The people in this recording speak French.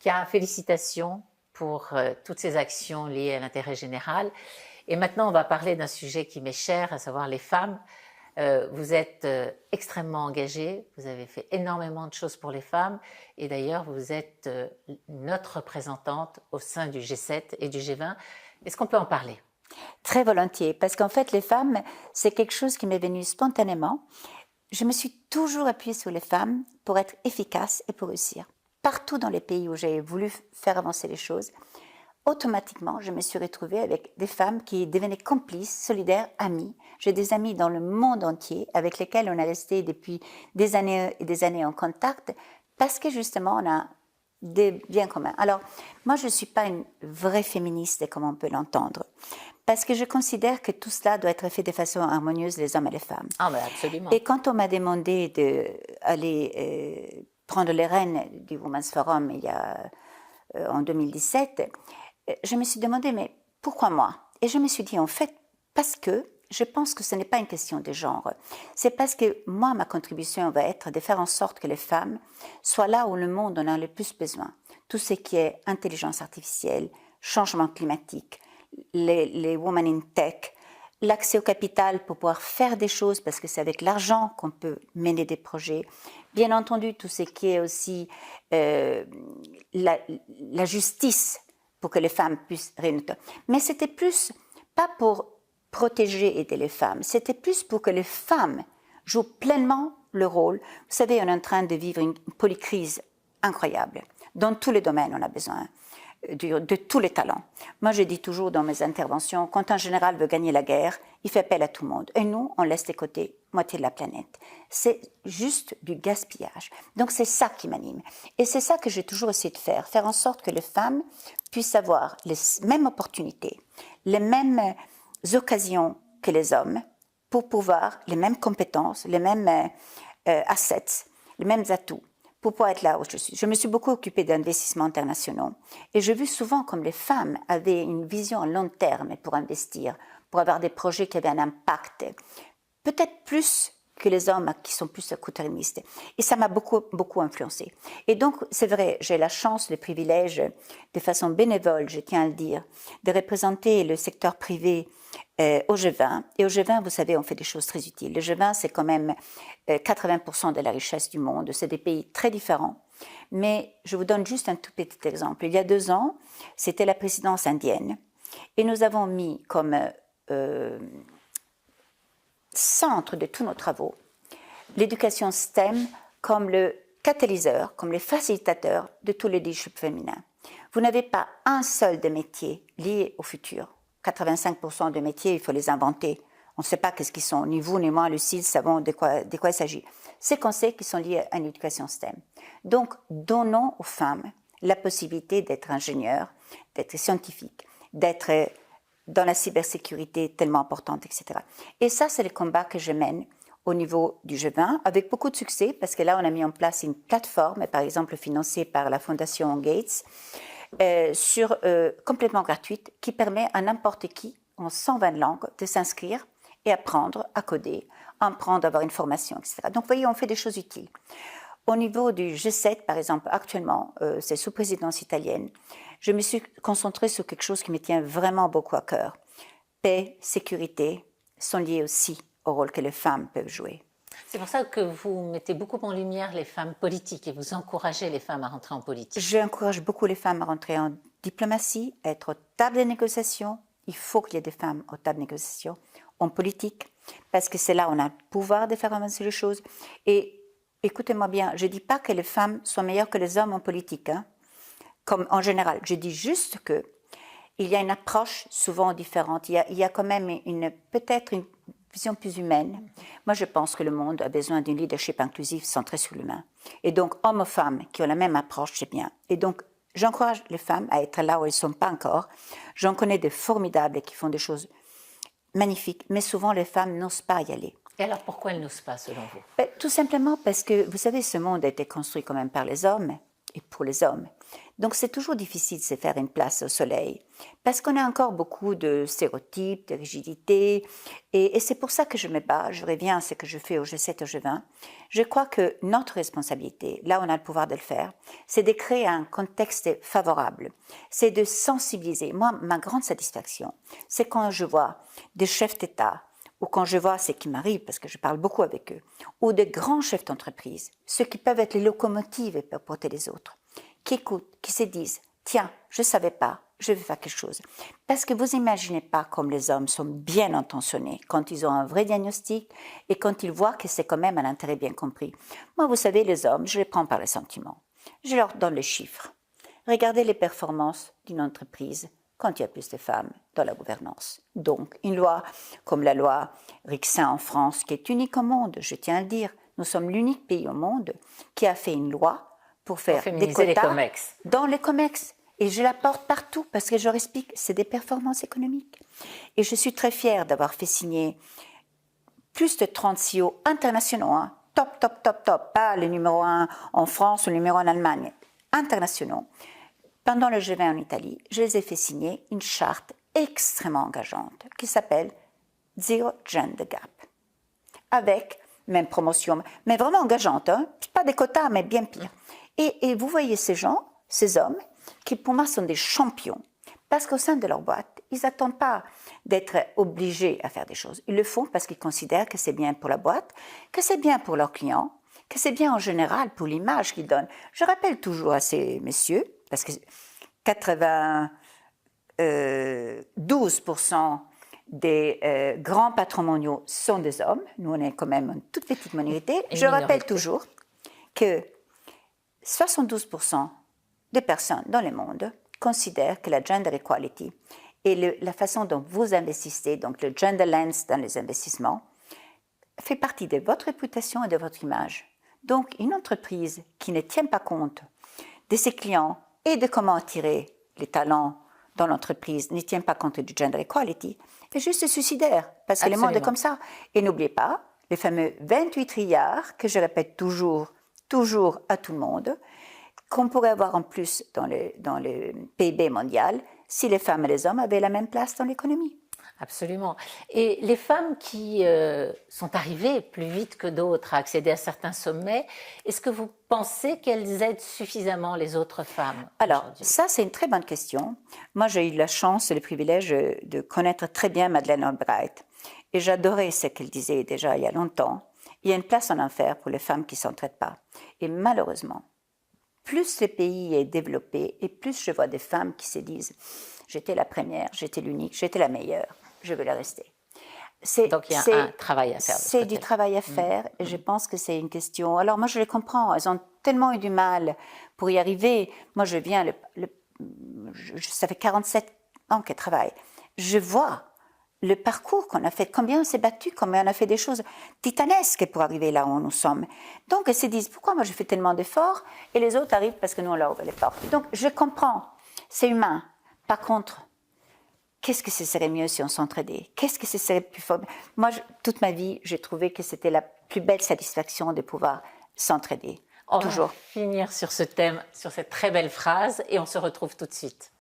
Kia, félicitations pour toutes ces actions liées à l'intérêt général. Et maintenant, on va parler d'un sujet qui m'est cher, à savoir les femmes. Vous êtes extrêmement engagée, vous avez fait énormément de choses pour les femmes et d'ailleurs vous êtes notre représentante au sein du G7 et du G20. Est-ce qu'on peut en parler? Très volontiers, parce qu'en fait les femmes, c'est quelque chose qui m'est venu spontanément. Je me suis toujours appuyée sur les femmes pour être efficace et pour réussir. Partout dans les pays où j'ai voulu faire avancer les choses, automatiquement, je me suis retrouvée avec des femmes qui devenaient complices, solidaires, amies. J'ai des amis dans le monde entier avec lesquels on est resté depuis des années et des années en contact parce que justement, on a des biens communs. Alors, moi, je ne suis pas une vraie féministe, comme on peut l'entendre, parce que je considère que tout cela doit être fait de façon harmonieuse, les hommes et les femmes. Ah, mais absolument. Et quand on m'a demandé d'aller prendre les rênes du Women's Forum en 2017, je me suis demandé, mais pourquoi moi? Et je me suis dit, en fait, parce que je pense que ce n'est pas une question de genre. C'est parce que moi, ma contribution va être de faire en sorte que les femmes soient là où le monde en a le plus besoin. Tout ce qui est intelligence artificielle, changement climatique, les women in tech, l'accès au capital pour pouvoir faire des choses, parce que c'est avec l'argent qu'on peut mener des projets. Bien entendu, tout ce qui est aussi la justice pour que les femmes puissent réunir. Mais c'était plus, pas pour protéger et aider les femmes, c'était plus pour que les femmes jouent pleinement le rôle. Vous savez, on est en train de vivre une polycrise incroyable. Dans tous les domaines, on a besoin de tous les talents. Moi, je dis toujours dans mes interventions, quand un général veut gagner la guerre, il fait appel à tout le monde. Et nous, on laisse de côté moitié de la planète. C'est juste du gaspillage. Donc, c'est ça qui m'anime. Et c'est ça que j'ai toujours essayé de faire en sorte que les femmes puissent avoir les mêmes opportunités, les mêmes occasions que les hommes pour pouvoir, les mêmes compétences, les mêmes assets, les mêmes atouts pour pouvoir être là où je suis. Je me suis beaucoup occupée d'investissements internationaux et j'ai vu souvent comme les femmes avaient une vision à long terme pour investir, pour avoir des projets qui avaient un impact, peut-être plus que les hommes qui sont plus court-termistes. Et ça m'a beaucoup, beaucoup influencée. Et donc, c'est vrai, j'ai la chance, le privilège, de façon bénévole, je tiens à le dire, de représenter le secteur privé au G20. Et au G20, vous savez, on fait des choses très utiles. Le G20, c'est quand même 80% de la richesse du monde. C'est des pays très différents. Mais je vous donne juste un tout petit exemple. Il y a 2 ans, c'était la présidence indienne. Et nous avons mis comme centre de tous nos travaux l'éducation STEM comme le catalyseur, comme le facilitateur de tous les leaderships féminins. Vous n'avez pas un seul des métiers liés au futur. 85% des métiers, il faut les inventer. On ne sait pas qu'est-ce qu'ils sont. Ni vous, ni moi, Lucille, savons de quoi il s'agit. C'est qu'on sait qu'ils sont liés à une éducation STEM. Donc, donnons aux femmes la possibilité d'être ingénieurs, d'être scientifiques, d'être dans la cybersécurité tellement importante, etc. Et ça, c'est le combat que je mène au niveau du G20, avec beaucoup de succès, parce que là, on a mis en place une plateforme, par exemple financée par la Fondation Gates, complètement gratuite, qui permet à n'importe qui, en 120 langues, de s'inscrire et apprendre à coder, apprendre à avoir une formation, etc. Donc, vous voyez, on fait des choses utiles. Au niveau du G7, par exemple, actuellement, c'est sous présidence italienne, je me suis concentrée sur quelque chose qui me tient vraiment beaucoup à cœur. Paix, sécurité sont liés aussi au rôle que les femmes peuvent jouer. C'est pour ça que vous mettez beaucoup en lumière les femmes politiques et vous encouragez les femmes à rentrer en politique. J'encourage beaucoup les femmes à rentrer en diplomatie, à être aux tables de négociation. Il faut qu'il y ait des femmes aux tables de négociation, en politique, parce que c'est là où on a le pouvoir de faire avancer les choses. Et écoutez-moi bien, je ne dis pas que les femmes sont meilleures que les hommes en politique, hein, comme en général. Je dis juste que il y a une approche souvent différente. Il y a quand même peut-être une vision plus humaine. Moi, je pense que le monde a besoin d'un leadership inclusif centré sur l'humain. Et donc, hommes et femmes qui ont la même approche, c'est bien. Et donc, j'encourage les femmes à être là où elles ne sont pas encore. J'en connais des formidables qui font des choses magnifiques, mais souvent, les femmes n'osent pas y aller. Et alors, pourquoi elles n'osent pas, selon vous? Tout simplement parce que, vous savez, ce monde a été construit quand même par les hommes et pour les hommes. Donc c'est toujours difficile de se faire une place au soleil, parce qu'on a encore beaucoup de stéréotypes, de rigidités, et c'est pour ça que je me bats, je reviens à ce que je fais au G7, au G20. Je crois que notre responsabilité, là où on a le pouvoir de le faire, c'est de créer un contexte favorable, c'est de sensibiliser. Moi, ma grande satisfaction, c'est quand je vois des chefs d'État, ou quand je vois ce qui m'arrive, parce que je parle beaucoup avec eux, ou de grands chefs d'entreprise, ceux qui peuvent être les locomotives pour porter les autres, qui écoutent, qui se disent « Tiens, je ne savais pas, je vais faire quelque chose ». Parce que vous n'imaginez pas comme les hommes sont bien intentionnés quand ils ont un vrai diagnostic et quand ils voient que c'est quand même un intérêt bien compris. Moi, vous savez, les hommes, je les prends par les sentiments. Je leur donne les chiffres. Regardez les performances d'une entreprise quand il y a plus de femmes dans la gouvernance. Donc, une loi comme la loi Rixain en France, qui est unique au monde, je tiens à le dire, nous sommes l'unique pays au monde qui a fait une loi pour faire des quotas les COMEX. dans les COMEX. Et je la porte partout parce que je leur explique, c'est des performances économiques. Et je suis très fière d'avoir fait signer plus de 30 CEO internationaux, hein, top, top, top, top, pas le numéro 1 en France ou le numéro 1 en Allemagne, internationaux. Pendant le G20 en Italie, je les ai fait signer une charte extrêmement engageante qui s'appelle Zero Gender Gap, avec même promotion, mais vraiment engageante, hein, pas des quotas, mais bien pire. Et vous voyez ces gens, ces hommes, qui pour moi sont des champions, parce qu'au sein de leur boîte, ils n'attendent pas d'être obligés à faire des choses. Ils le font parce qu'ils considèrent que c'est bien pour la boîte, que c'est bien pour leurs clients, que c'est bien en général pour l'image qu'ils donnent. Je rappelle toujours à ces messieurs, parce que 92% des grands patrons mondiaux sont des hommes. Nous, on est quand même une toute petite minorité. Je rappelle toujours que 72% des personnes dans le monde considèrent que la gender equality et la façon dont vous investissez, donc le gender lens dans les investissements, fait partie de votre réputation et de votre image. Donc, une entreprise qui ne tient pas compte de ses clients et de comment attirer les talents dans l'entreprise, ne tient pas compte du gender equality, est juste suicidaire, parce que le monde est comme ça. Et n'oubliez pas les fameux 28 trilliards, que je répète toujours à tout le monde, qu'on pourrait avoir en plus dans le PIB mondial si les femmes et les hommes avaient la même place dans l'économie. Absolument. Et les femmes qui sont arrivées plus vite que d'autres à accéder à certains sommets, est-ce que vous pensez qu'elles aident suffisamment les autres femmes? Alors, ça, c'est une très bonne question. Moi, j'ai eu la chance et le privilège de connaître très bien Madeleine Albright. Et j'adorais ce qu'elle disait déjà il y a longtemps. Il y a une place en enfer pour les femmes qui ne s'entraident pas. Et malheureusement, plus le pays est développé et plus je vois des femmes qui se disent « j'étais la première, j'étais l'unique, j'étais la meilleure, je veux la rester ». Donc il y a un travail à faire. C'est du travail à faire et je pense que c'est une question… Alors moi je les comprends, elles ont tellement eu du mal pour y arriver. Moi je viens, ça fait 47 ans qu'elles travaillent. Je vois le parcours qu'on a fait, combien on s'est battu, combien on a fait des choses titanesques pour arriver là où nous sommes. Donc elles se disent, pourquoi moi je fais tellement d'efforts et les autres arrivent parce que nous on leur ouvre les portes. Donc je comprends, c'est humain. Par contre, qu'est-ce que ce serait mieux si on s'entraidait? Qu'est-ce que ce serait plus fort? Moi, toute ma vie, j'ai trouvé que c'était la plus belle satisfaction de pouvoir s'entraider. On va finir sur ce thème, sur cette très belle phrase et on se retrouve tout de suite.